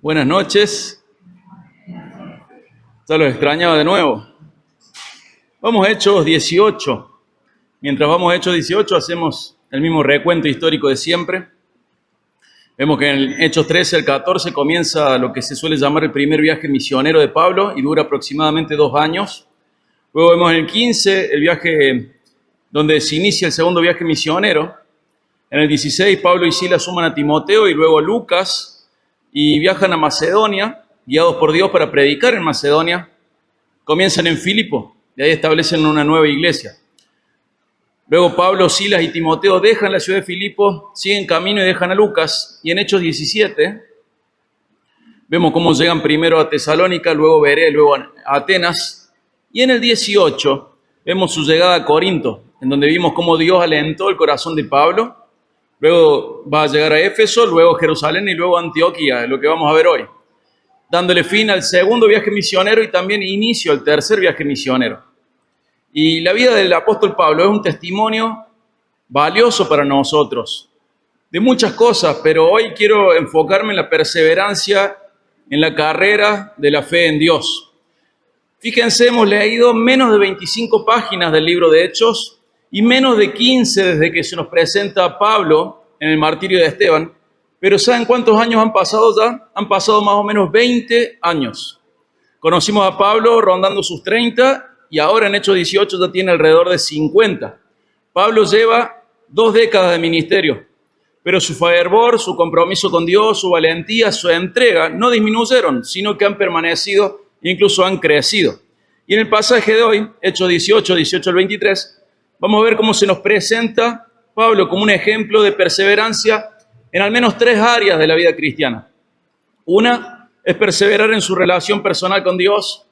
Buenas noches. Ya los extrañaba de nuevo. Vamos a Hechos 18. Mientras vamos a Hechos 18 hacemos el mismo recuento histórico de siempre. Vemos que en Hechos 13 al 14 comienza lo que se suele llamar el primer viaje misionero de Pablo y dura aproximadamente 2 años. Luego vemos en el 15 el viaje donde se inicia el segundo viaje misionero. En el 16 Pablo y Silas suman a Timoteo y luego a Lucas y viajan a Macedonia, guiados por Dios para predicar en Macedonia. Comienzan en Filipo, de ahí establecen una nueva iglesia. Luego Pablo, Silas y Timoteo dejan la ciudad de Filipo, siguen camino y dejan a Lucas. Y en Hechos 17 vemos cómo llegan primero a Tesalónica, luego Berea, luego a Atenas. Y en el 18 vemos su llegada a Corinto, en donde vimos cómo Dios alentó el corazón de Pablo. Luego va a llegar a Éfeso, luego Jerusalén y luego Antioquía, lo que vamos a ver hoy, dándole fin al segundo viaje misionero y también inicio al tercer viaje misionero. Y la vida del apóstol Pablo es un testimonio valioso para nosotros, de muchas cosas, pero hoy quiero enfocarme en la perseverancia en la carrera de la fe en Dios. Fíjense, hemos leído menos de 25 páginas del libro de Hechos, y menos de 15 desde que se nos presenta a Pablo en el martirio de Esteban. Pero ¿saben cuántos años han pasado ya? Han pasado más o menos 20 años. Conocimos a Pablo rondando sus 30 y ahora en Hechos 18 ya tiene alrededor de 50. Pablo lleva 2 décadas de ministerio, pero su fervor, su compromiso con Dios, su valentía, su entrega no disminuyeron, sino que han permanecido e incluso han crecido. Y en el pasaje de hoy, Hechos 18 al 23, vamos a ver cómo se nos presenta Pablo como un ejemplo de perseverancia en al menos 3 áreas de la vida cristiana. Una es perseverar en su relación personal con Dios.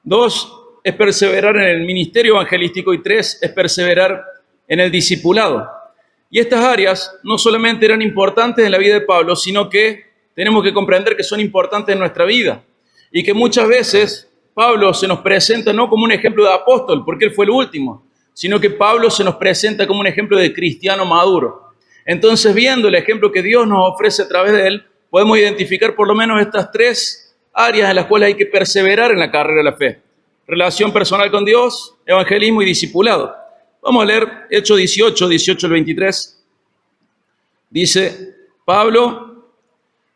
2 es perseverar en el ministerio evangelístico. Y 3 es perseverar en el discipulado. Y estas áreas no solamente eran importantes en la vida de Pablo, sino que tenemos que comprender que son importantes en nuestra vida. Y que muchas veces Pablo se nos presenta no como un ejemplo de apóstol, porque él fue el último, sino que Pablo se nos presenta como un ejemplo de cristiano maduro. Entonces, viendo el ejemplo que Dios nos ofrece a través de él, podemos identificar por lo menos estas 3 áreas en las cuales hay que perseverar en la carrera de la fe: relación personal con Dios, evangelismo y discipulado. Vamos a leer Hechos 18 al 23. Dice: Pablo,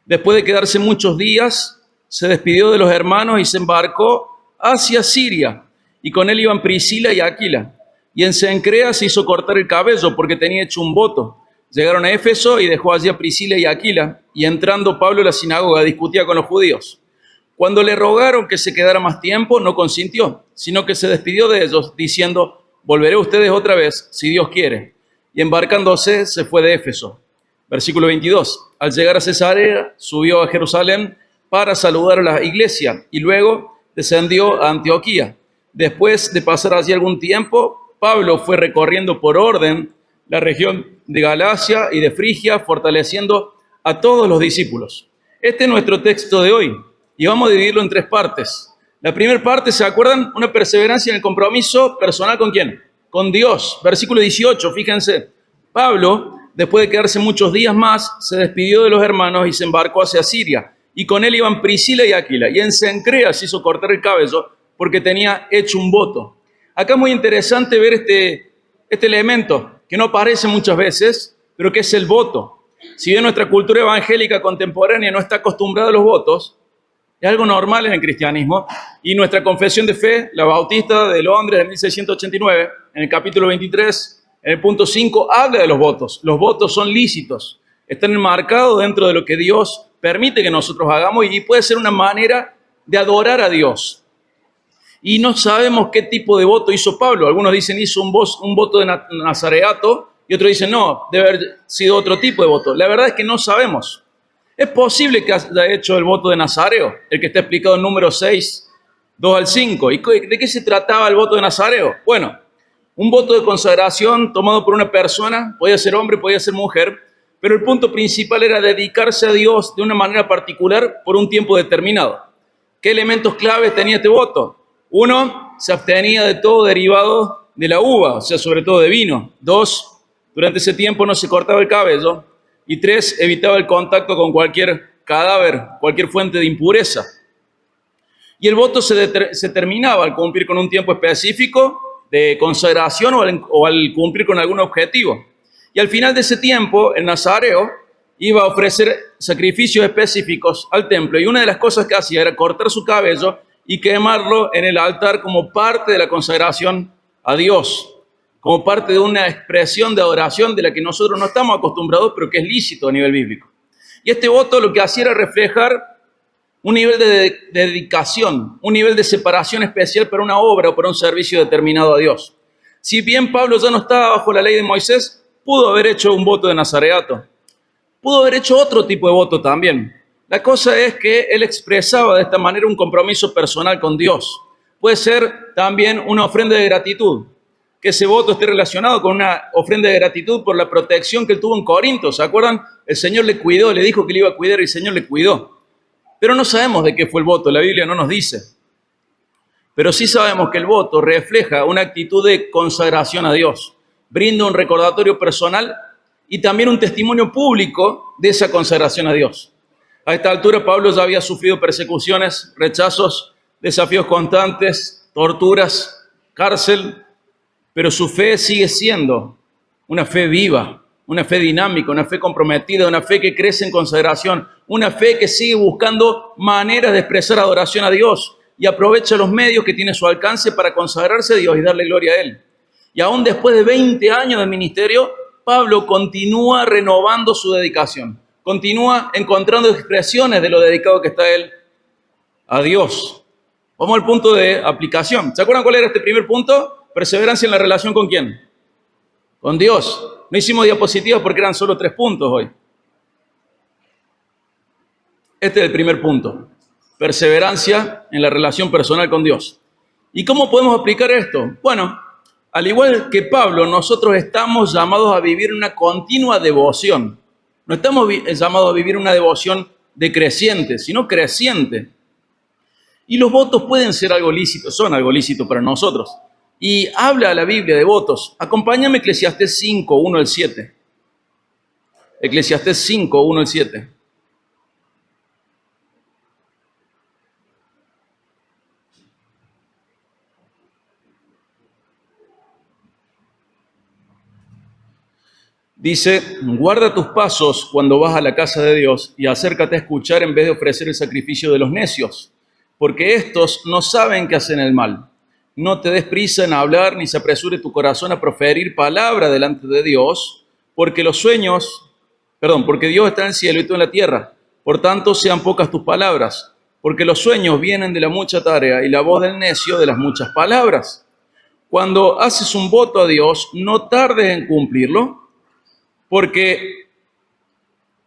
después de quedarse muchos días, se despidió de los hermanos y se embarcó hacia Siria, y con él iban Priscila y Aquila. Y en Cencrea se hizo cortar el cabello porque tenía hecho un voto. Llegaron a Éfeso y dejó allí a Priscila y Aquila. Y entrando Pablo a la sinagoga discutía con los judíos. Cuando le rogaron que se quedara más tiempo, no consintió, sino que se despidió de ellos, diciendo: volveré a ustedes otra vez, si Dios quiere. Y embarcándose, se fue de Éfeso. Versículo 22. Al llegar a Cesarea, subió a Jerusalén para saludar a la iglesia y luego descendió a Antioquía. Después de pasar allí algún tiempo, Pablo fue recorriendo por orden la región de Galacia y de Frigia, fortaleciendo a todos los discípulos. Este es nuestro texto de hoy y vamos a dividirlo en 3 partes. La primera parte, ¿se acuerdan? Una perseverancia en el compromiso personal ¿con quién? Con Dios. Versículo 18, fíjense. Pablo, después de quedarse muchos días más, se despidió de los hermanos y se embarcó hacia Siria. Y con él iban Priscila y Aquila. Y en Cencrea se hizo cortar el cabello porque tenía hecho un voto. Acá es muy interesante ver este elemento que no aparece muchas veces, pero que es el voto. Si bien nuestra cultura evangélica contemporánea no está acostumbrada a los votos, es algo normal en el cristianismo, y nuestra confesión de fe, la Bautista de Londres de 1689, en el capítulo 23, en el punto 5, habla de los votos. Los votos son lícitos, están enmarcados dentro de lo que Dios permite que nosotros hagamos y puede ser una manera de adorar a Dios. Y no sabemos qué tipo de voto hizo Pablo. Algunos dicen hizo un voto de nazareato y otros dicen no, debe haber sido otro tipo de voto. La verdad es que no sabemos. Es posible que haya hecho el voto de Nazareo, el que está explicado en número 6, 2 al 5. ¿Y de qué se trataba el voto de Nazareo? Bueno, un voto de consagración tomado por una persona, podía ser hombre, podía ser mujer, pero el punto principal era dedicarse a Dios de una manera particular por un tiempo determinado. ¿Qué elementos claves tenía este voto? 1, se abstenía de todo derivado de la uva, o sea, sobre todo de vino. 2, durante ese tiempo no se cortaba el cabello. Y 3, evitaba el contacto con cualquier cadáver, cualquier fuente de impureza. Y el voto se terminaba al cumplir con un tiempo específico de consagración o al cumplir con algún objetivo. Y al final de ese tiempo, el nazareo iba a ofrecer sacrificios específicos al templo. Y una de las cosas que hacía era cortar su cabello y quemarlo en el altar como parte de la consagración a Dios, como parte de una expresión de adoración de la que nosotros no estamos acostumbrados, pero que es lícito a nivel bíblico. Y este voto lo que hacía era reflejar un nivel de dedicación, un nivel de separación especial para una obra o para un servicio determinado a Dios. Si bien Pablo ya no estaba bajo la ley de Moisés, pudo haber hecho un voto de nazareato. Pudo haber hecho otro tipo de voto también. La cosa es que él expresaba de esta manera un compromiso personal con Dios. Puede ser también una ofrenda de gratitud, que ese voto esté relacionado con una ofrenda de gratitud por la protección que él tuvo en Corinto. ¿Se acuerdan? El Señor le cuidó, le dijo que le iba a cuidar y el Señor le cuidó. Pero no sabemos de qué fue el voto, la Biblia no nos dice. Pero sí sabemos que el voto refleja una actitud de consagración a Dios, brinda un recordatorio personal y también un testimonio público de esa consagración a Dios. A esta altura Pablo ya había sufrido persecuciones, rechazos, desafíos constantes, torturas, cárcel, pero su fe sigue siendo una fe viva, una fe dinámica, una fe comprometida, una fe que crece en consagración, una fe que sigue buscando maneras de expresar adoración a Dios y aprovecha los medios que tiene a su alcance para consagrarse a Dios y darle gloria a Él. Y aún después de 20 años de ministerio, Pablo continúa renovando su dedicación, continúa encontrando expresiones de lo dedicado que está él a Dios. Vamos al punto de aplicación. ¿Se acuerdan cuál era este primer punto? Perseverancia en la relación ¿con quién? Con Dios. No hicimos diapositivas porque eran solo 3 puntos hoy. Este es el primer punto. Perseverancia en la relación personal con Dios. ¿Y cómo podemos aplicar esto? Bueno, al igual que Pablo, nosotros estamos llamados a vivir una continua devoción. No estamos llamados a vivir una devoción decreciente, sino creciente. Y los votos pueden ser algo lícito, son algo lícito para nosotros. Y habla la Biblia de votos. Acompáñame Eclesiastés 5, 1 al 7. Eclesiastés 5, 1 al 7. Dice, guarda tus pasos cuando vas a la casa de Dios y acércate a escuchar en vez de ofrecer el sacrificio de los necios, porque estos no saben que hacen el mal. No te des prisa en hablar, ni se apresure tu corazón a proferir palabra delante de Dios, porque porque Dios está en el cielo y tú en la tierra. Por tanto, sean pocas tus palabras, porque los sueños vienen de la mucha tarea y la voz del necio de las muchas palabras. Cuando haces un voto a Dios, no tardes en cumplirlo, porque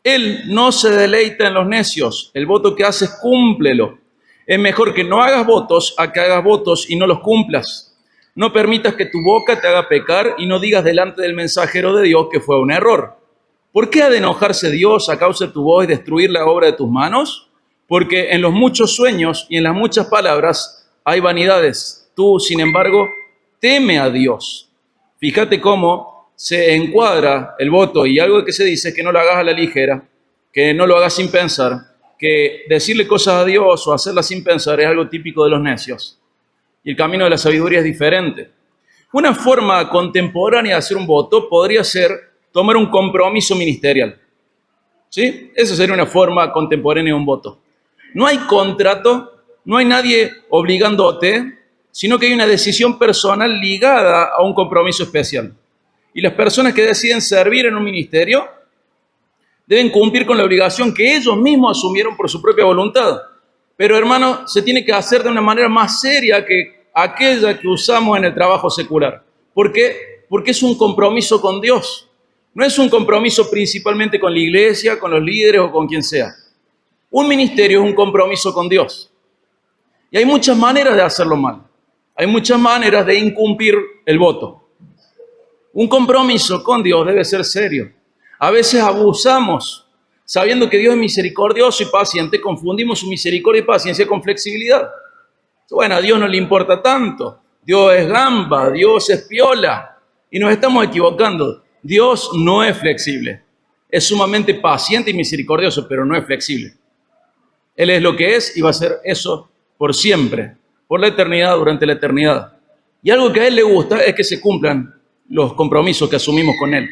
Él no se deleita en los necios. El voto que haces, cúmplelo. Es mejor que no hagas votos a que hagas votos y no los cumplas. No permitas que tu boca te haga pecar y no digas delante del mensajero de Dios que fue un error. ¿Por qué ha de enojarse Dios a causa de tu voz y destruir la obra de tus manos? Porque en los muchos sueños y en las muchas palabras hay vanidades. Tú, sin embargo, teme a Dios. Fíjate cómo se encuadra el voto y algo que se dice es que no lo hagas a la ligera, que no lo hagas sin pensar, que decirle cosas a Dios o hacerlas sin pensar es algo típico de los necios. Y el camino de la sabiduría es diferente. Una forma contemporánea de hacer un voto podría ser tomar un compromiso ministerial. ¿Sí? Esa sería una forma contemporánea de un voto. No hay contrato, no hay nadie obligándote, sino que hay una decisión personal ligada a un compromiso especial. Y las personas que deciden servir en un ministerio deben cumplir con la obligación que ellos mismos asumieron por su propia voluntad. Pero, hermano, se tiene que hacer de una manera más seria que aquella que usamos en el trabajo secular. ¿Por qué? Porque es un compromiso con Dios. No es un compromiso principalmente con la iglesia, con los líderes o con quien sea. Un ministerio es un compromiso con Dios. Y hay muchas maneras de hacerlo mal. Hay muchas maneras de incumplir el voto. Un compromiso con Dios debe ser serio. A veces abusamos, sabiendo que Dios es misericordioso y paciente, confundimos su misericordia y paciencia con flexibilidad. Bueno, a Dios no le importa tanto. Dios es gamba, Dios es piola. Y nos estamos equivocando. Dios no es flexible. Es sumamente paciente y misericordioso, pero no es flexible. Él es lo que es y va a ser eso por siempre, por la eternidad, durante la eternidad. Y algo que a Él le gusta es que se cumplan los compromisos que asumimos con Él.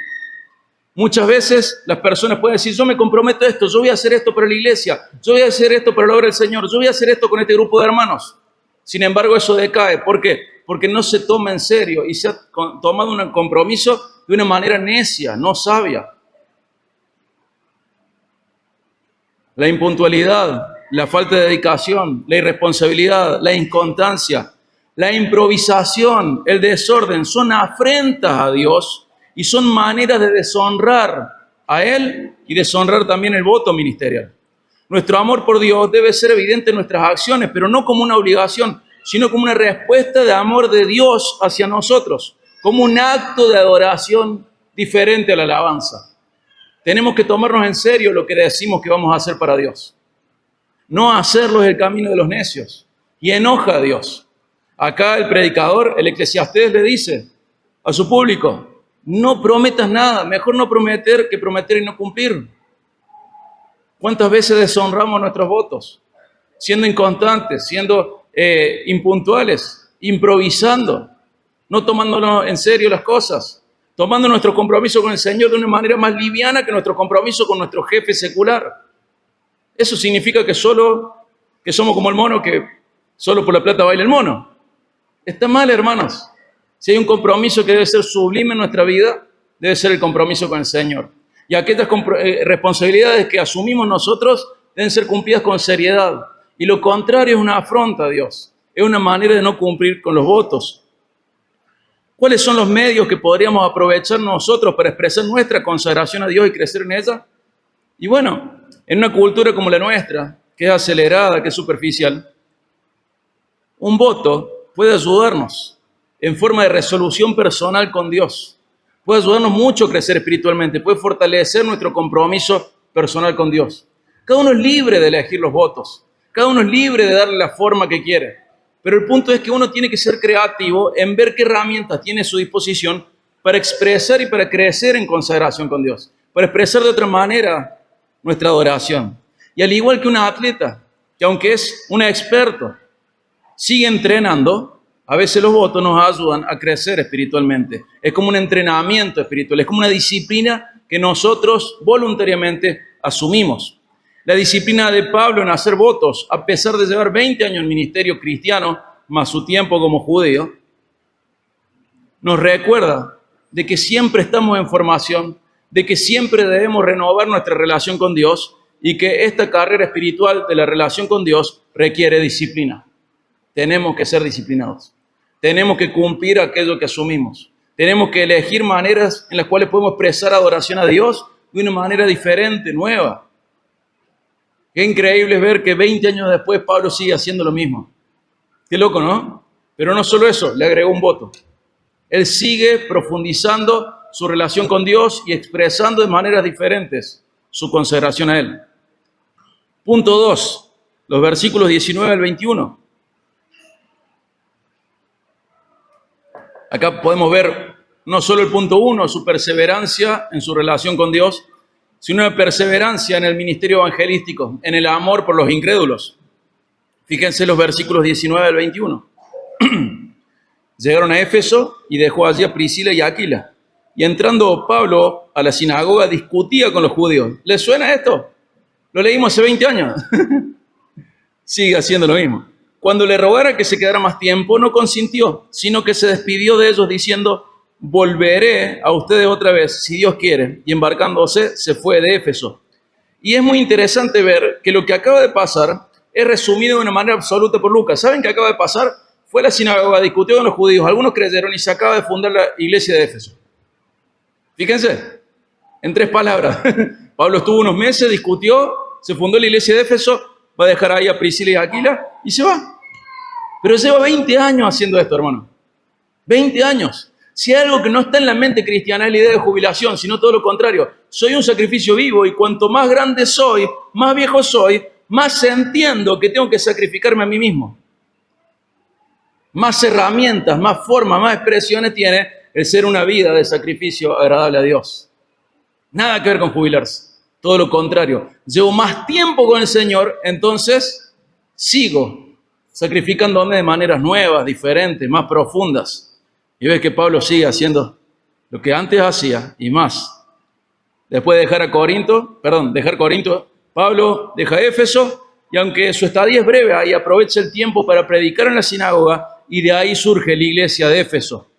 Muchas veces las personas pueden decir, yo me comprometo a esto, yo voy a hacer esto para la iglesia, yo voy a hacer esto para la obra del Señor, yo voy a hacer esto con este grupo de hermanos. Sin embargo, eso decae. ¿Por qué? Porque no se toma en serio y se ha tomado un compromiso de una manera necia, no sabia. La impuntualidad, la falta de dedicación, la irresponsabilidad, la inconstancia, la improvisación, el desorden, son afrentas a Dios y son maneras de deshonrar a Él y deshonrar también el voto ministerial. Nuestro amor por Dios debe ser evidente en nuestras acciones, pero no como una obligación, sino como una respuesta de amor de Dios hacia nosotros, como un acto de adoración diferente a la alabanza. Tenemos que tomarnos en serio lo que decimos que vamos a hacer para Dios. No hacerlo es el camino de los necios y enoja a Dios. Acá el predicador, el Eclesiastés, le dice a su público, no prometas nada, mejor no prometer que prometer y no cumplir. ¿Cuántas veces deshonramos nuestros votos? Siendo inconstantes, siendo impuntuales, improvisando, no tomándonos en serio las cosas, tomando nuestro compromiso con el Señor de una manera más liviana que nuestro compromiso con nuestro jefe secular. Eso significa que somos como el mono, que solo por la plata baila el mono. Está mal, hermanos. Si hay un compromiso que debe ser sublime en nuestra vida, debe ser el compromiso con el Señor. Y aquellas responsabilidades que asumimos nosotros deben ser cumplidas con seriedad. Y lo contrario es una afronta a Dios. Es una manera de no cumplir con los votos. ¿Cuáles son los medios que podríamos aprovechar nosotros para expresar nuestra consagración a Dios y crecer en ella? Y bueno, en una cultura como la nuestra, que es acelerada, que es superficial, un voto puede ayudarnos en forma de resolución personal con Dios. Puede ayudarnos mucho a crecer espiritualmente, puede fortalecer nuestro compromiso personal con Dios. Cada uno es libre de elegir los votos, cada uno es libre de darle la forma que quiere. Pero el punto es que uno tiene que ser creativo en ver qué herramientas tiene a su disposición para expresar y para crecer en consagración con Dios, para expresar de otra manera nuestra adoración. Y al igual que un atleta, que aunque es un experto, sigue entrenando, a veces los votos nos ayudan a crecer espiritualmente. Es como un entrenamiento espiritual, es como una disciplina que nosotros voluntariamente asumimos. La disciplina de Pablo en hacer votos, a pesar de llevar 20 años en ministerio cristiano, más su tiempo como judío, nos recuerda de que siempre estamos en formación, de que siempre debemos renovar nuestra relación con Dios y que esta carrera espiritual de la relación con Dios requiere disciplina. Tenemos que ser disciplinados. Tenemos que cumplir aquello que asumimos. Tenemos que elegir maneras en las cuales podemos expresar adoración a Dios de una manera diferente, nueva. Qué increíble es ver que 20 años después Pablo sigue haciendo lo mismo. Qué loco, ¿no? Pero no solo eso, le agregó un voto. Él sigue profundizando su relación con Dios y expresando de maneras diferentes su consagración a Él. Punto 2, los versículos 19 al 21. Acá podemos ver no solo el punto 1, su perseverancia en su relación con Dios, sino una perseverancia en el ministerio evangelístico, en el amor por los incrédulos. Fíjense los versículos 19 al 21. Llegaron a Éfeso y dejó allí a Priscila y a Aquila. Y entrando Pablo a la sinagoga discutía con los judíos. ¿Les suena esto? Lo leímos hace 20 años. Sigue haciendo lo mismo. Cuando le rogara que se quedara más tiempo, no consintió, sino que se despidió de ellos diciendo: volveré a ustedes otra vez, si Dios quiere. Y embarcándose, se fue de Éfeso. Y es muy interesante ver que lo que acaba de pasar es resumido de una manera absoluta por Lucas. ¿Saben qué acaba de pasar? Fue a la sinagoga, discutió con los judíos, algunos creyeron y se acaba de fundar la iglesia de Éfeso. Fíjense, en 3 palabras. Pablo estuvo unos meses, discutió, se fundó la iglesia de Éfeso, va a dejar ahí a Priscila y a Aquila y se va. Pero lleva 20 años haciendo esto, hermano. 20 años. Si hay algo que no está en la mente cristiana es la idea de jubilación, sino todo lo contrario. Soy un sacrificio vivo y cuanto más grande soy, más viejo soy, más entiendo que tengo que sacrificarme a mí mismo. Más herramientas, más formas, más expresiones tiene el ser una vida de sacrificio agradable a Dios. Nada que ver con jubilarse. Todo lo contrario. Llevo más tiempo con el Señor, entonces sigo sacrificándome de maneras nuevas, diferentes, más profundas. Y ves que Pablo sigue haciendo lo que antes hacía y más. Después de dejar Corinto, Pablo deja Éfeso, y aunque su estadía es breve, ahí aprovecha el tiempo para predicar en la sinagoga, y de ahí surge la iglesia de Éfeso.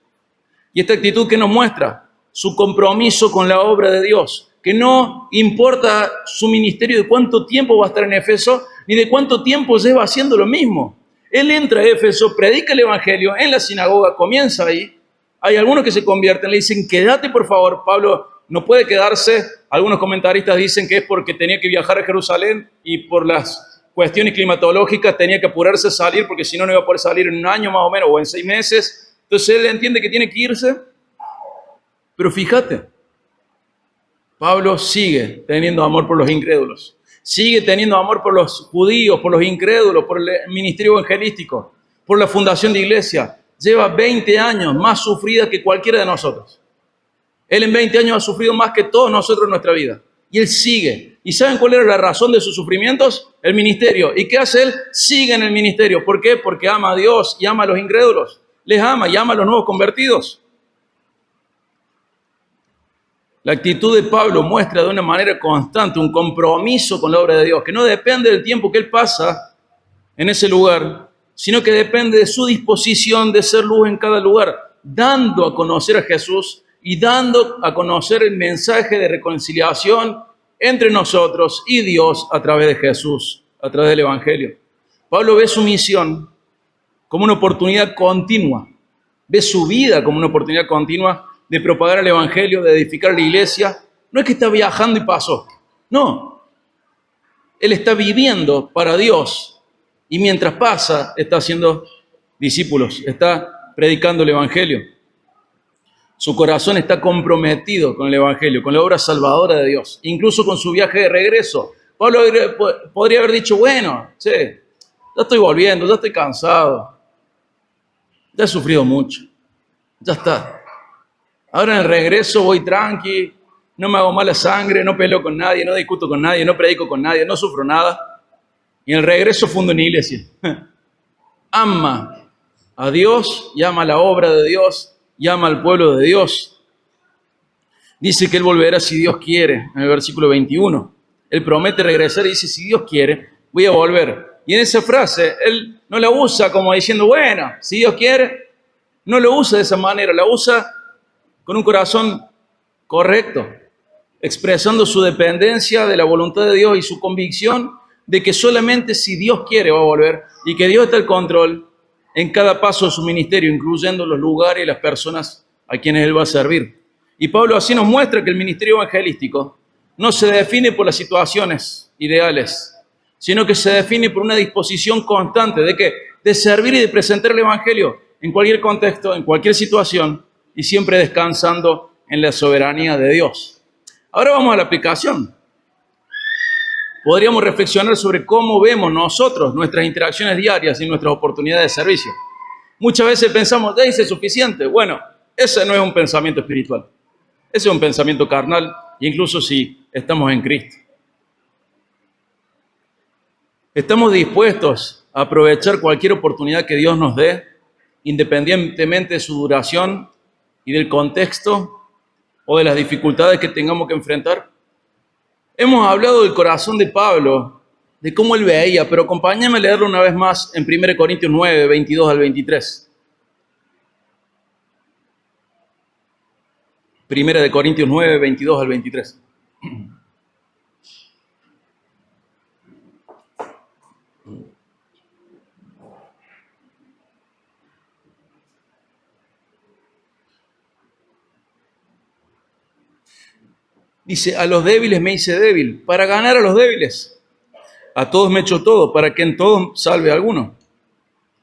Y esta actitud que nos muestra su compromiso con la obra de Dios, que no importa su ministerio de cuánto tiempo va a estar en Éfeso, ni de cuánto tiempo lleva haciendo lo mismo. Él entra a Éfeso, predica el evangelio en la sinagoga, comienza ahí. Hay algunos que se convierten, le dicen, quédate por favor. Pablo no puede quedarse. Algunos comentaristas dicen que es porque tenía que viajar a Jerusalén y por las cuestiones climatológicas tenía que apurarse a salir, porque si no, no iba a poder salir en un año más o menos o en 6 meses. Entonces él entiende que tiene que irse. Pero fíjate, Pablo sigue teniendo amor por los incrédulos. Sigue teniendo amor por los judíos, por los incrédulos, por el ministerio evangelístico, por la fundación de iglesia. Lleva 20 años más sufrida que cualquiera de nosotros. Él en 20 años ha sufrido más que todos nosotros en nuestra vida. Y él sigue. ¿Y saben cuál era la razón de sus sufrimientos? El ministerio. ¿Y qué hace él? Sigue en el ministerio. ¿Por qué? Porque ama a Dios y ama a los incrédulos. Les ama y ama a los nuevos convertidos. La actitud de Pablo muestra de una manera constante un compromiso con la obra de Dios, que no depende del tiempo que él pasa en ese lugar, sino que depende de su disposición de ser luz en cada lugar, dando a conocer a Jesús y dando a conocer el mensaje de reconciliación entre nosotros y Dios a través de Jesús, a través del Evangelio. Pablo ve su misión como una oportunidad continua, ve su vida como una oportunidad continua de propagar el Evangelio, de edificar la iglesia. No es que está viajando y pasó, no. Él está viviendo para Dios y mientras pasa está haciendo discípulos, está predicando el Evangelio. Su corazón está comprometido con el Evangelio, con la obra salvadora de Dios, incluso con su viaje de regreso. Pablo podría haber dicho, bueno, ya estoy volviendo, ya estoy cansado, ya he sufrido mucho, ya está. Ahora en el regreso voy tranqui, no me hago mala sangre, no peleo con nadie, no discuto con nadie, no predico con nadie, no sufro nada. Y en el regreso fundo una iglesia. Ama a Dios y ama la obra de Dios y ama al pueblo de Dios. Dice que Él volverá si Dios quiere, en el versículo 21. Él promete regresar y dice, si Dios quiere, voy a volver. Y en esa frase, Él no la usa como diciendo, bueno, si Dios quiere, no lo usa de esa manera, la usa con un corazón correcto, expresando su dependencia de la voluntad de Dios y su convicción de que solamente si Dios quiere va a volver y que Dios está al control en cada paso de su ministerio, incluyendo los lugares y las personas a quienes Él va a servir. Y Pablo así nos muestra que el ministerio evangelístico no se define por las situaciones ideales, sino que se define por una disposición constante ¿de qué? De servir y de presentar el evangelio en cualquier contexto, en cualquier situación, y siempre descansando en la soberanía de Dios. Ahora vamos a la aplicación. Podríamos reflexionar sobre cómo vemos nosotros nuestras interacciones diarias y nuestras oportunidades de servicio. Muchas veces pensamos, ya hice suficiente. Bueno, ese no es un pensamiento espiritual. Ese es un pensamiento carnal, incluso si estamos en Cristo. ¿Estamos dispuestos a aprovechar cualquier oportunidad que Dios nos dé, independientemente de su duración y del contexto o de las dificultades que tengamos que enfrentar? Hemos hablado del corazón de Pablo, de cómo él veía, pero acompáñame a leerlo una vez más en 1 Corintios 9, 22 al 23. 1 Corintios 9, 22 al 23. Dice, a los débiles me hice débil, para ganar a los débiles. A todos me he hecho todo, para que en todos salve a alguno.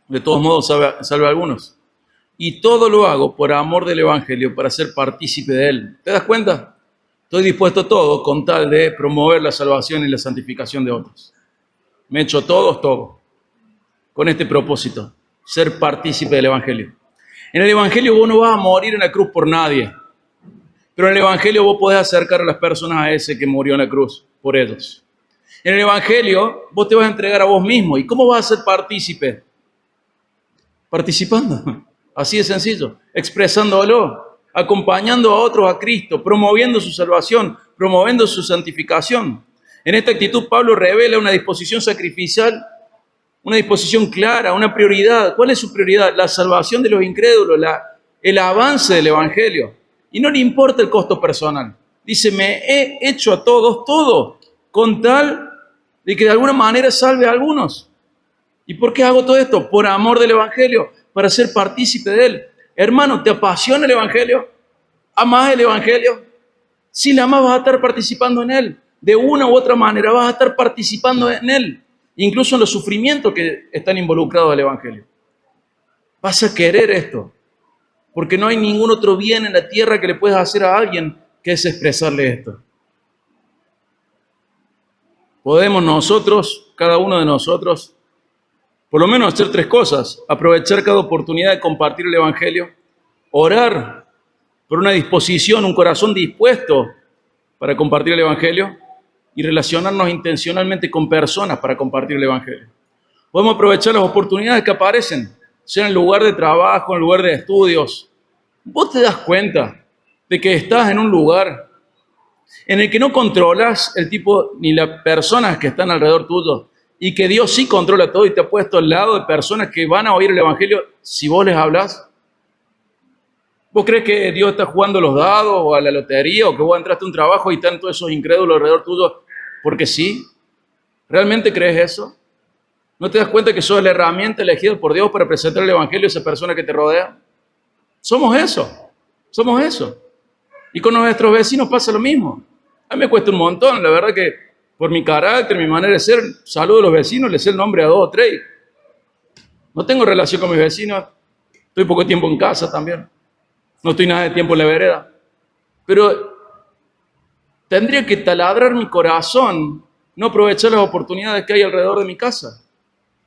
De todos modos salve a algunos. Y todo lo hago por amor del Evangelio, para ser partícipe de él. ¿Te das cuenta? Estoy dispuesto a todo con tal de promover la salvación y la santificación de otros. Me he hecho todo, con este propósito, ser partícipe del Evangelio. En el Evangelio vos no vas a morir en la cruz por nadie. Pero en el Evangelio vos podés acercar a las personas a ese que murió en la cruz por ellos. En el Evangelio vos te vas a entregar a vos mismo. ¿Y cómo vas a ser partícipe? Participando. Así de sencillo. Expresándolo, acompañando a otros a Cristo, promoviendo su salvación, promoviendo su santificación. En esta actitud Pablo revela una disposición sacrificial, una disposición clara, una prioridad. ¿Cuál es su prioridad? La salvación de los incrédulos, el avance del Evangelio. Y no le importa el costo personal. Dice, me he hecho a todos todo, con tal de que de alguna manera salve a algunos. ¿Y por qué hago todo esto? Por amor del Evangelio, para ser partícipe de él. Hermano, ¿te apasiona el Evangelio? ¿Amás el Evangelio? Si le amas, vas a estar participando en él. De una u otra manera vas a estar participando en él. Incluso en los sufrimientos que están involucrados al Evangelio. Vas a querer esto. Porque no hay ningún otro bien en la tierra que le puedas hacer a alguien que es expresarle esto. Podemos nosotros, cada uno de nosotros, por lo menos hacer tres cosas: aprovechar cada oportunidad de compartir el Evangelio, orar por una disposición, un corazón dispuesto para compartir el Evangelio y relacionarnos intencionalmente con personas para compartir el Evangelio. Podemos aprovechar las oportunidades que aparecen, sea en el lugar de trabajo, en el lugar de estudios. Vos te das cuenta de que estás en un lugar en el que no controlas el tipo ni las personas que están alrededor tuyo, y que Dios sí controla todo y te ha puesto al lado de personas que van a oír el Evangelio si vos les hablas. ¿Vos crees que Dios está jugando los dados o a la lotería, o que vos entraste a un trabajo y están todos esos incrédulos alrededor tuyo porque sí? ¿Realmente crees eso? ¿No te das cuenta que sos la herramienta elegida por Dios para presentar el Evangelio a esa persona que te rodea? Somos eso, somos eso. Y con nuestros vecinos pasa lo mismo. A mí me cuesta un montón, la verdad que por mi carácter, mi manera de ser, saludo a los vecinos, les sé el nombre a 2 o 3. No tengo relación con mis vecinos, estoy poco tiempo en casa también. No estoy nada de tiempo en la vereda. Pero tendría que taladrar mi corazón, no aprovechar las oportunidades que hay alrededor de mi casa.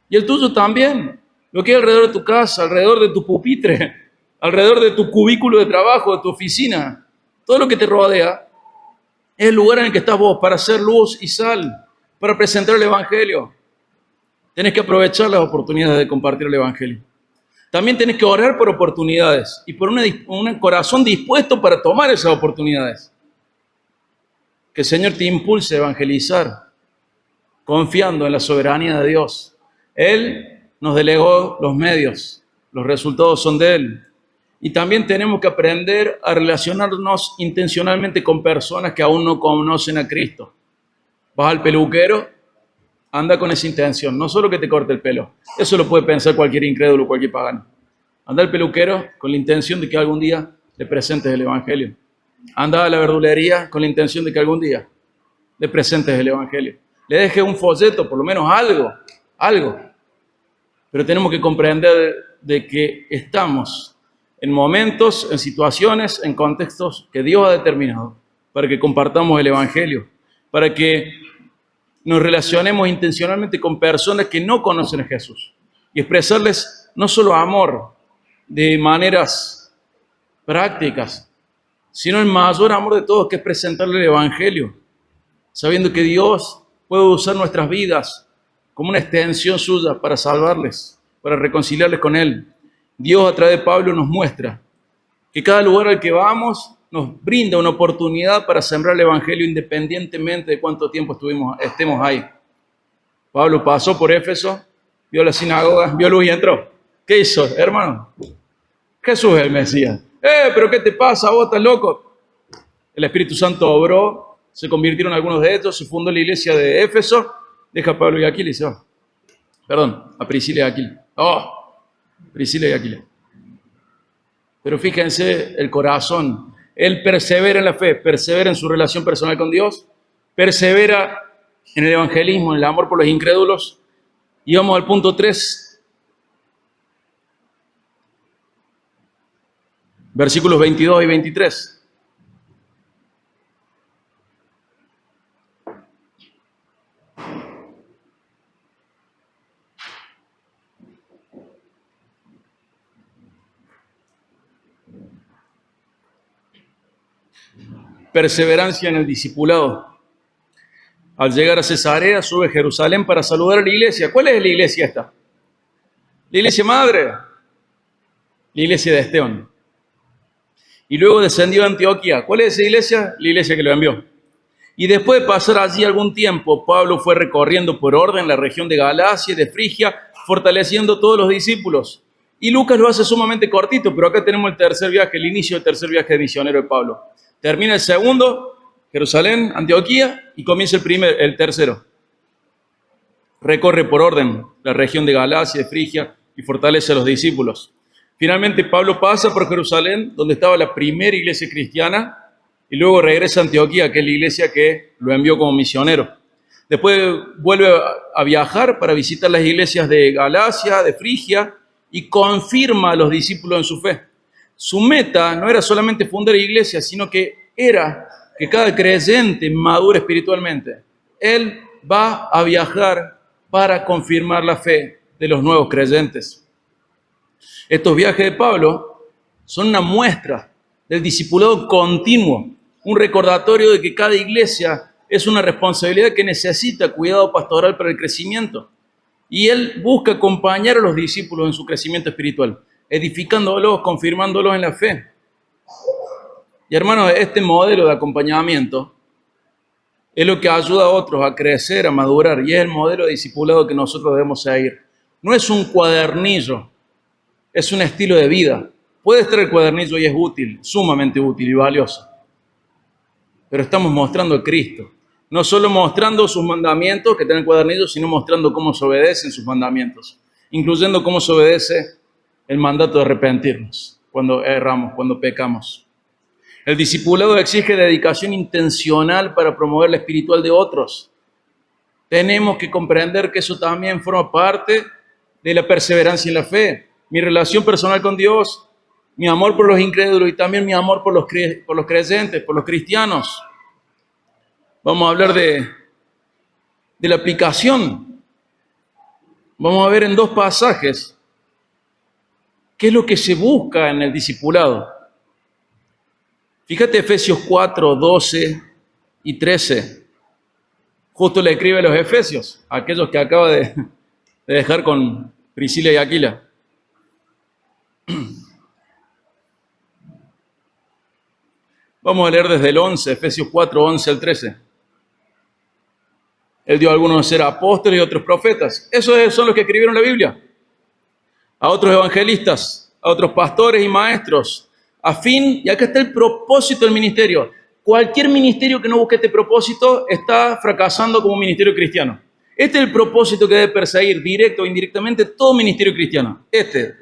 Y el tuyo también. Lo que hay alrededor de tu casa, alrededor de tu pupitre, alrededor de tu cubículo de trabajo, de tu oficina. Todo lo que te rodea es el lugar en el que estás vos para hacer luz y sal, para presentar el Evangelio. Tenés que aprovechar las oportunidades de compartir el Evangelio. También tenés que orar por oportunidades y por un corazón dispuesto para tomar esas oportunidades. Que el Señor te impulse a evangelizar, confiando en la soberanía de Dios. Él nos delegó los medios, los resultados son de Él. Y también tenemos que aprender a relacionarnos intencionalmente con personas que aún no conocen a Cristo. Vas al peluquero, anda con esa intención, no solo que te corte el pelo. Eso lo puede pensar cualquier incrédulo, cualquier pagano. Anda al peluquero con la intención de que algún día le presentes el Evangelio. Anda a la verdulería con la intención de que algún día le presentes el Evangelio. Le dejes un folleto, por lo menos algo. Pero tenemos que comprender de que estamos en momentos, en situaciones, en contextos que Dios ha determinado para que compartamos el Evangelio, para que nos relacionemos intencionalmente con personas que no conocen a Jesús y expresarles no solo amor de maneras prácticas, sino el mayor amor de todos, que es presentarle el Evangelio, sabiendo que Dios puede usar nuestras vidas como una extensión suya para salvarles, para reconciliarles con Él. Dios a través de Pablo nos muestra que cada lugar al que vamos nos brinda una oportunidad para sembrar el Evangelio independientemente de cuánto tiempo estemos ahí. Pablo pasó por Éfeso, vio la sinagoga, vio luz y entró. ¿Qué hizo, hermano? Jesús es el Mesías. ¿Pero qué te pasa? ¿Vos estás loco? El Espíritu Santo obró, se convirtieron algunos de ellos, se fundó la iglesia de Éfeso, deja a Pablo y Aquila y se va. Perdón, a Priscila y Aquila. Priscila y Aquila. Pero fíjense el corazón. Él persevera en la fe, persevera en su relación personal con Dios, persevera en el evangelismo, en el amor por los incrédulos. Y vamos al punto 3, versículos 22 y 23. perseverancia en el discipulado. Al llegar a Cesarea, sube a Jerusalén para saludar a la iglesia. ¿Cuál es la iglesia esta? La iglesia madre, la iglesia de Esteban. Y luego descendió a Antioquía. ¿Cuál es esa iglesia? La iglesia que lo envió. Y después de pasar allí algún tiempo, Pablo fue recorriendo por orden la región de Galacia y de Frigia, fortaleciendo a todos los discípulos. Y Lucas lo hace sumamente cortito, pero acá tenemos el tercer viaje, el inicio del tercer viaje de misionero de Pablo. Termina el segundo, Jerusalén, Antioquía, y comienza el tercero. Recorre por orden la región de Galacia, de Frigia, y fortalece a los discípulos. Finalmente Pablo pasa por Jerusalén, donde estaba la primera iglesia cristiana, y luego regresa a Antioquía, que es la iglesia que lo envió como misionero. Después vuelve a viajar para visitar las iglesias de Galacia, de Frigia, y confirma a los discípulos en su fe. Su meta no era solamente fundar iglesias, sino que era que cada creyente madure espiritualmente. Él va a viajar para confirmar la fe de los nuevos creyentes. Estos viajes de Pablo son una muestra del discipulado continuo, un recordatorio de que cada iglesia es una responsabilidad que necesita cuidado pastoral para el crecimiento. Y él busca acompañar a los discípulos en su crecimiento espiritual, edificándolos, confirmándolos en la fe. Y hermanos, este modelo de acompañamiento es lo que ayuda a otros a crecer, a madurar, y es el modelo de discipulado que nosotros debemos seguir. No es un cuadernillo, es un estilo de vida. Puede estar el cuadernillo y es útil, sumamente útil y valioso. Pero estamos mostrando a Cristo. No solo mostrando sus mandamientos que tienen el cuadernillo, sino mostrando cómo se obedecen sus mandamientos, incluyendo cómo se obedece el mandato de arrepentirnos cuando erramos, cuando pecamos. El discipulado exige dedicación intencional para promover la espiritual de otros. Tenemos que comprender que eso también forma parte de la perseverancia en la fe. Mi relación personal con Dios, mi amor por los incrédulos y también mi amor por los creyentes, por los cristianos. Vamos a hablar de la aplicación. Vamos a ver en dos pasajes qué es lo que se busca en el discipulado. Fíjate Efesios 4, 12 y 13. Justo le escribe a los Efesios, a aquellos que acaba de dejar con Priscila y Aquila. Vamos a leer desde el 11, Efesios 4, 11 al 13. Él dio a algunos ser apóstoles y otros profetas. Esos son los que escribieron la Biblia. A otros evangelistas, a otros pastores y maestros, y acá está el propósito del ministerio. Cualquier ministerio que no busque este propósito está fracasando como ministerio cristiano. Este es el propósito que debe perseguir, directo o indirectamente, todo ministerio cristiano.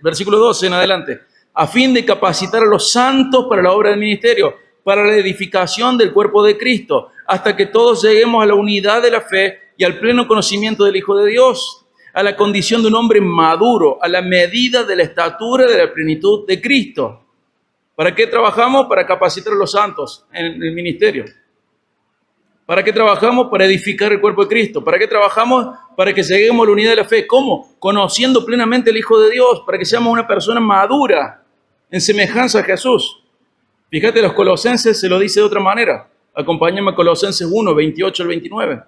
Versículo 12 en adelante. A fin de capacitar a los santos para la obra del ministerio, para la edificación del cuerpo de Cristo, hasta que todos lleguemos a la unidad de la fe y al pleno conocimiento del Hijo de Dios, a la condición de un hombre maduro, a la medida de la estatura de la plenitud de Cristo. ¿Para qué trabajamos? Para capacitar a los santos en el ministerio. ¿Para qué trabajamos? Para edificar el cuerpo de Cristo. ¿Para qué trabajamos? Para que lleguemos a la unidad de la fe. ¿Cómo? Conociendo plenamente al Hijo de Dios, para que seamos una persona madura en semejanza a Jesús. Fíjate, los Colosenses se lo dice de otra manera. Acompáñame a Colosenses 1, 28 al 29.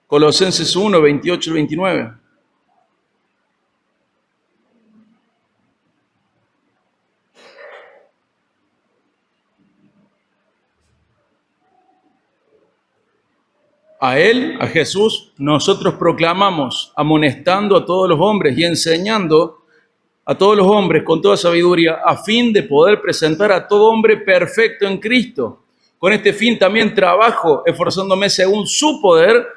Colosenses 1, 28 al 29. A Él, a Jesús, nosotros proclamamos, amonestando a todos los hombres y enseñando a todos los hombres con toda sabiduría, a fin de poder presentar a todo hombre perfecto en Cristo. Con este fin también trabajo, esforzándome según su poder,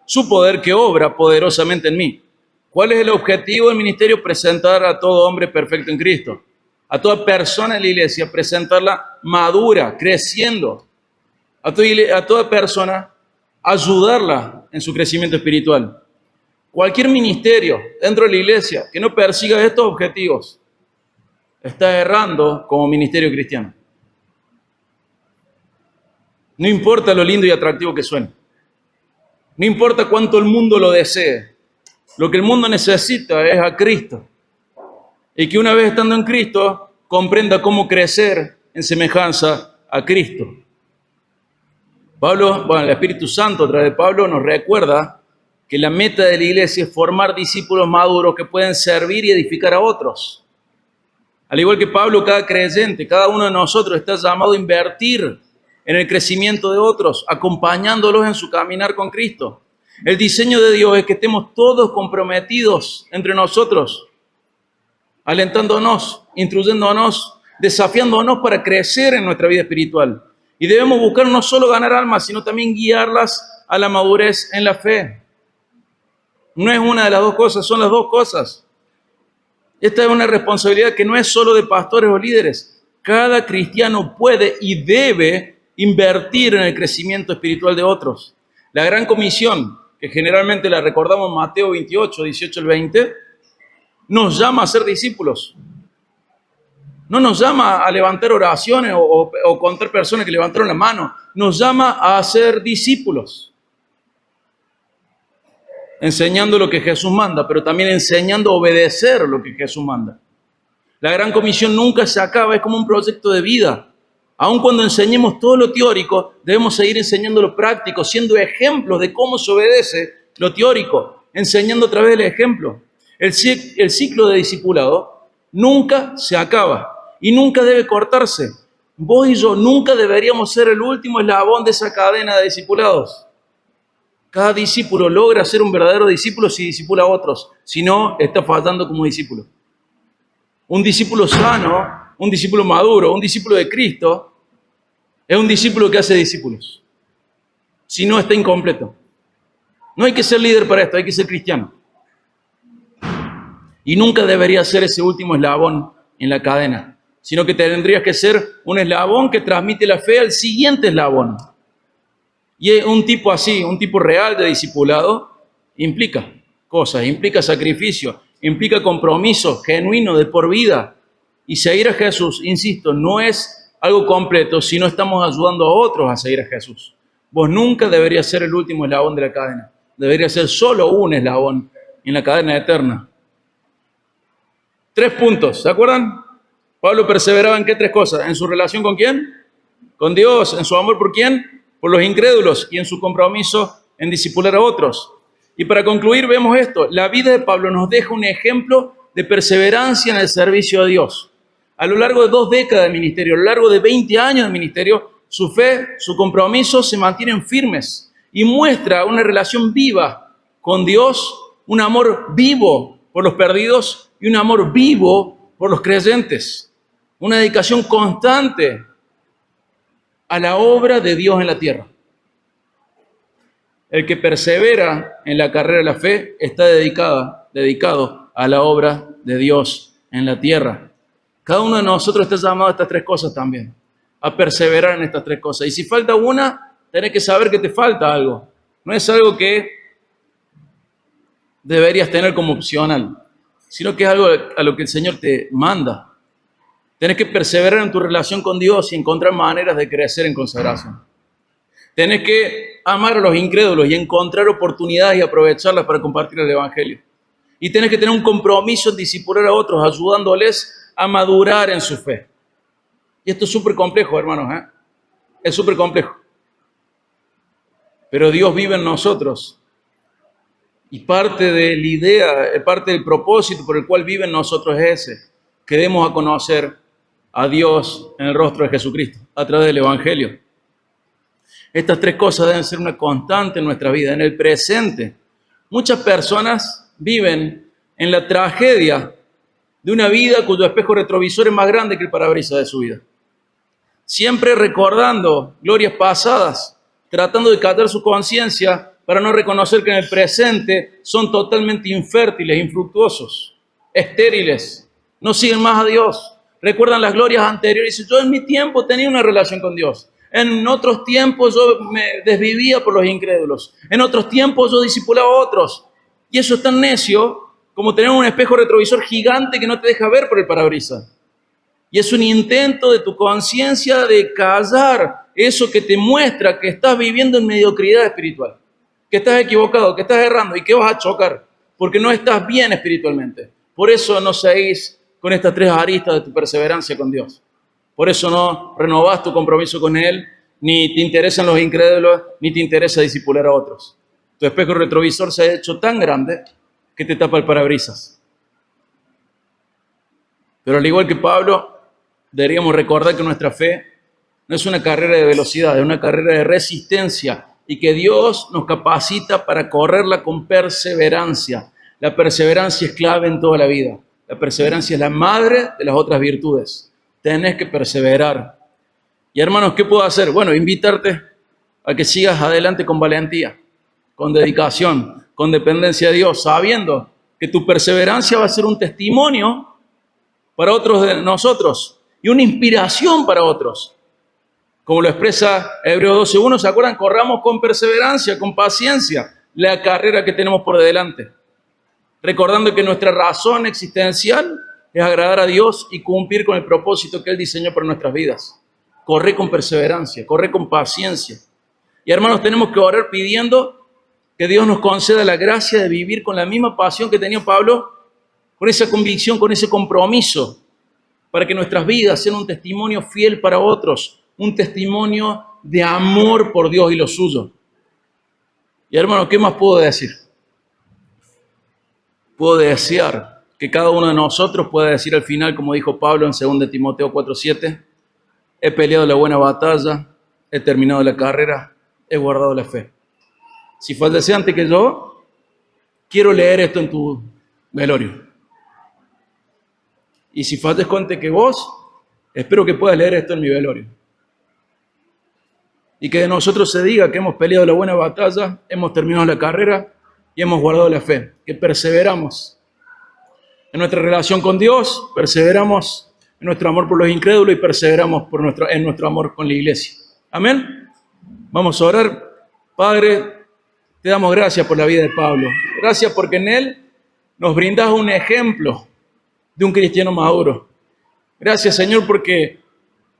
su poder que obra poderosamente en mí. ¿Cuál es el objetivo del ministerio? Presentar a todo hombre perfecto en Cristo. A toda persona en la iglesia, presentarla madura, creciendo. A toda persona, ayudarla en su crecimiento espiritual. Cualquier ministerio dentro de la iglesia que no persiga estos objetivos está errando como ministerio cristiano. No importa lo lindo y atractivo que suene. No importa cuánto el mundo lo desee. Lo que el mundo necesita es a Cristo. Y que una vez estando en Cristo, comprenda cómo crecer en semejanza a Cristo. El Espíritu Santo a través de Pablo nos recuerda que la meta de la iglesia es formar discípulos maduros que pueden servir y edificar a otros. Al igual que Pablo, cada creyente, cada uno de nosotros está llamado a invertir en el crecimiento de otros, acompañándolos en su caminar con Cristo. El diseño de Dios es que estemos todos comprometidos entre nosotros, alentándonos, instruyéndonos, desafiándonos para crecer en nuestra vida espiritual. Y debemos buscar no solo ganar almas, sino también guiarlas a la madurez en la fe. No es una de las dos cosas, son las dos cosas. Esta es una responsabilidad que no es solo de pastores o líderes. Cada cristiano puede y debe invertir en el crecimiento espiritual de otros. La gran comisión, que generalmente la recordamos en Mateo 28, 18 al 20, nos llama a ser discípulos. No nos llama a levantar oraciones o contar personas que levantaron la mano. Nos llama a ser discípulos. Enseñando lo que Jesús manda, pero también enseñando a obedecer lo que Jesús manda. La gran comisión nunca se acaba, es como un proyecto de vida. Aun cuando enseñemos todo lo teórico, debemos seguir enseñando lo práctico, siendo ejemplos de cómo se obedece lo teórico, enseñando a través del ejemplo. El ciclo de discipulado nunca se acaba y nunca debe cortarse. Vos y yo nunca deberíamos ser el último eslabón de esa cadena de discipulados. Cada discípulo logra ser un verdadero discípulo si discipula a otros. Si no, está fallando como discípulo. Un discípulo sano, un discípulo maduro, un discípulo de Cristo, es un discípulo que hace discípulos. Si no, está incompleto. No hay que ser líder para esto, hay que ser cristiano. Y nunca debería ser ese último eslabón en la cadena, sino que tendrías que ser un eslabón que transmite la fe al siguiente eslabón. Y un tipo así, un tipo real de discipulado, implica cosas, implica sacrificio, implica compromiso genuino de por vida. Y seguir a Jesús, insisto, no es algo completo si no estamos ayudando a otros a seguir a Jesús. Vos nunca deberías ser el último eslabón de la cadena. Debería ser solo un eslabón en la cadena eterna. 3 puntos, ¿se acuerdan? Pablo perseveraba en ¿qué 3 cosas? ¿En su relación con quién? Con Dios. ¿En su amor por quién? Por los incrédulos. Y en su compromiso en discipular a otros. Y para concluir vemos esto. La vida de Pablo nos deja un ejemplo de perseverancia en el servicio a Dios. A lo largo de 2 décadas de ministerio, a lo largo de 20 años de ministerio, su fe, su compromiso se mantienen firmes y muestra una relación viva con Dios, un amor vivo por los perdidos y un amor vivo por los creyentes. Una dedicación constante a la obra de Dios en la tierra. El que persevera en la carrera de la fe está dedicado a la obra de Dios en la tierra. Cada uno de nosotros está llamado a estas 3 cosas también, a perseverar en estas 3 cosas. Y si falta una, tenés que saber que te falta algo. No es algo que deberías tener como opcional, sino que es algo a lo que el Señor te manda. Tenés que perseverar en tu relación con Dios y encontrar maneras de crecer en consagración. Tenés que amar a los incrédulos y encontrar oportunidades y aprovecharlas para compartir el Evangelio. Y tenés que tener un compromiso en discipular a otros, ayudándoles a madurar en su fe. Y esto es súper complejo, hermanos, ¿eh? Es súper complejo. Pero Dios vive en nosotros. Y parte de la idea, parte del propósito por el cual vive en nosotros es ese. Queremos a conocer a Dios en el rostro de Jesucristo, a través del Evangelio. Estas 3 cosas deben ser una constante en nuestra vida, en el presente. Muchas personas viven en la tragedia de una vida cuyo espejo retrovisor es más grande que el parabrisas de su vida. Siempre recordando glorias pasadas, tratando de catar su conciencia para no reconocer que en el presente son totalmente infértiles, infructuosos, estériles, no siguen más a Dios. Recuerdan las glorias anteriores y dicen, yo en mi tiempo tenía una relación con Dios. En otros tiempos yo me desvivía por los incrédulos. En otros tiempos yo discipulaba a otros. Y eso es tan necio como tener un espejo retrovisor gigante que no te deja ver por el parabrisas. Y es un intento de tu conciencia de callar eso que te muestra que estás viviendo en mediocridad espiritual, que estás equivocado, que estás errando y que vas a chocar. porque no estás bien espiritualmente. Por eso no seguís con estas 3 aristas de tu perseverancia con Dios. Por eso no renovás tu compromiso con Él, ni te interesan los incrédulos, ni te interesa discipular a otros. Tu espejo retrovisor se ha hecho tan grande que te tapa el parabrisas. Pero al igual que Pablo, deberíamos recordar que nuestra fe no es una carrera de velocidad, es una carrera de resistencia y que Dios nos capacita para correrla con perseverancia. La perseverancia es clave en toda la vida. La perseverancia es la madre de las otras virtudes. Tenés que perseverar. Y hermanos, ¿qué puedo hacer? Bueno, invitarte a que sigas adelante con valentía, con dedicación, con dependencia de Dios, sabiendo que tu perseverancia va a ser un testimonio para otros de nosotros y una inspiración para otros. Como lo expresa Hebreos 12:1, ¿se acuerdan? Corramos con perseverancia, con paciencia, la carrera que tenemos por delante. Recordando que nuestra razón existencial es agradar a Dios y cumplir con el propósito que Él diseñó para nuestras vidas. Corre con perseverancia, corre con paciencia. Y hermanos, tenemos que orar pidiendo que Dios nos conceda la gracia de vivir con la misma pasión que tenía Pablo, con esa convicción, con ese compromiso, para que nuestras vidas sean un testimonio fiel para otros, un testimonio de amor por Dios y lo suyo. Y hermano, ¿qué más puedo decir? Puedo desear que cada uno de nosotros pueda decir al final, como dijo Pablo en 2 Timoteo 4:7, he peleado la buena batalla, he terminado la carrera, he guardado la fe. Si fallece antes que yo, quiero leer esto en tu velorio. Y si fallezco antes que vos, espero que puedas leer esto en mi velorio. Y que de nosotros se diga que hemos peleado la buena batalla, hemos terminado la carrera y hemos guardado la fe. Que perseveramos en nuestra relación con Dios, perseveramos en nuestro amor por los incrédulos y perseveramos en nuestro amor con la iglesia. Amén. Vamos a orar. Padre, te damos gracias por la vida de Pablo. Gracias porque en él nos brindas un ejemplo de un cristiano maduro. Gracias, Señor, porque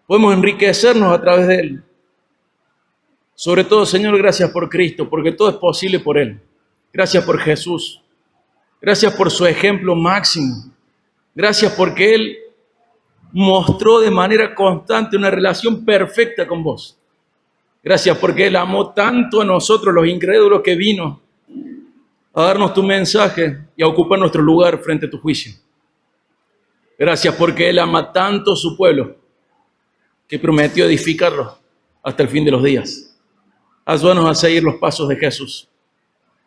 podemos enriquecernos a través de él. Sobre todo, Señor, gracias por Cristo, porque todo es posible por Él. Gracias por Jesús. Gracias por su ejemplo máximo. Gracias porque Él mostró de manera constante una relación perfecta con vos. Gracias porque Él amó tanto a nosotros, los incrédulos, que vino a darnos tu mensaje y a ocupar nuestro lugar frente a tu juicio. Gracias porque Él ama tanto a su pueblo que prometió edificarlo hasta el fin de los días. Ayúdanos a seguir los pasos de Jesús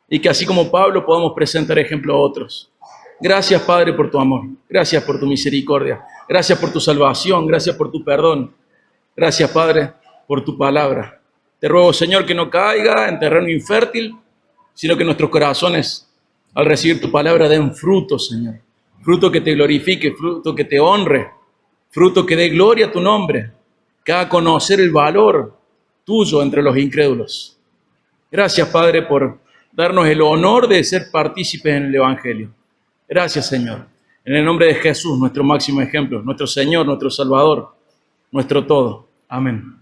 y que así como Pablo podamos presentar ejemplo a otros. Gracias, Padre, por tu amor. Gracias por tu misericordia. Gracias por tu salvación. Gracias por tu perdón. Gracias, Padre, por tu palabra. Te ruego, Señor, que no caiga en terreno infértil, sino que nuestros corazones, al recibir tu palabra, den fruto, Señor. Fruto que te glorifique, fruto que te honre, fruto que dé gloria a tu nombre, que haga conocer el valor tuyo entre los incrédulos. Gracias, Padre, por darnos el honor de ser partícipes en el Evangelio. Gracias, Señor. En el nombre de Jesús, nuestro máximo ejemplo, nuestro Señor, nuestro Salvador, nuestro todo. Amén.